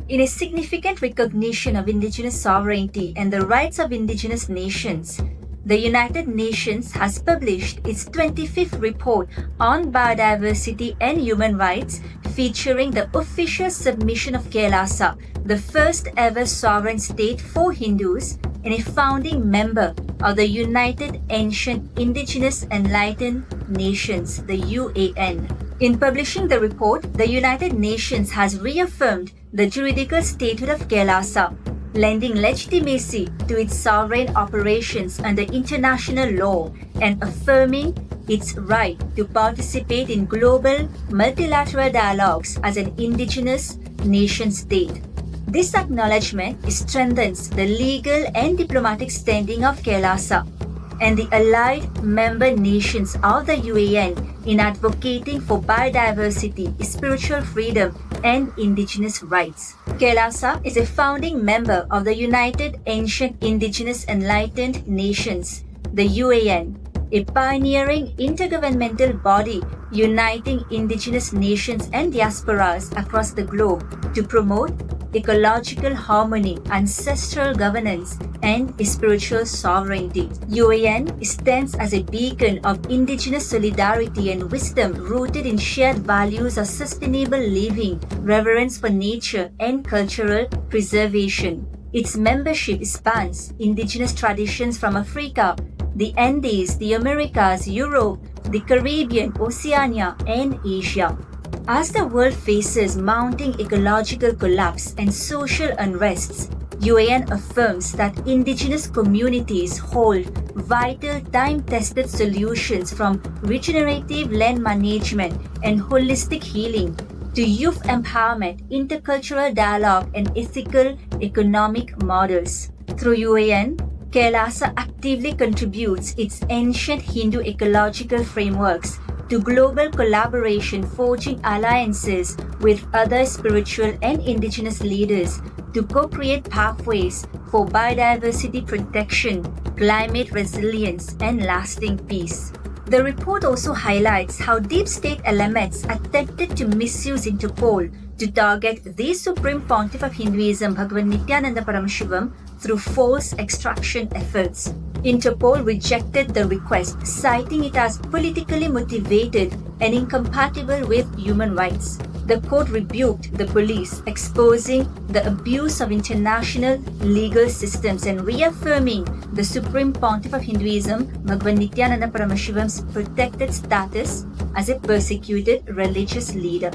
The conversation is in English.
In a significant recognition of indigenous sovereignty and the rights of indigenous nations, the United Nations has published its 25th report on biodiversity and human rights, featuring the official submission of KAILASA, the first ever sovereign state for Hindus and a founding member of the United Ancient Indigenous Enlightened Nations, the UAN. In publishing the report, the United Nations has reaffirmed the juridical statehood of KAILASA, lending legitimacy to its sovereign operations under international law and affirming its right to participate in global multilateral dialogues as an indigenous nation-state. This acknowledgment strengthens the legal and diplomatic standing of KAILASA and the allied member nations of the UAN in advocating for biodiversity, spiritual freedom, and indigenous rights. KAILASA is a founding member of the United Ancient Indigenous Enlightened Nations, the UAN, a pioneering intergovernmental body uniting indigenous nations and diasporas across the globe to promote ecological harmony, ancestral governance, and spiritual sovereignty. UAN stands as a beacon of indigenous solidarity and wisdom rooted in shared values of sustainable living, reverence for nature, and cultural preservation. Its membership spans indigenous traditions from Africa, the Andes, the Americas, Europe, the Caribbean, Oceania, and Asia. As the world faces mounting ecological collapse and social unrests, UAN affirms that indigenous communities hold vital time-tested solutions from regenerative land management and holistic healing to youth empowerment, intercultural dialogue, and ethical economic models. Through UAN, KAILASA actively contributes its ancient Hindu ecological frameworks to global collaboration, forging alliances with other spiritual and indigenous leaders to co-create pathways for biodiversity protection, climate resilience, and lasting peace. The report also highlights how deep state elements attempted to misuse Interpol to target the Supreme Pontiff of Hinduism, Bhagavan Nityananda Paramashivam, through false extraction efforts. Interpol rejected the request, citing it as politically motivated and incompatible with human rights. The court rebuked the police, exposing the abuse of international legal systems and reaffirming the Supreme Pontiff of Hinduism, Bhagavan Nityananda Paramashivam's protected status as a persecuted religious leader.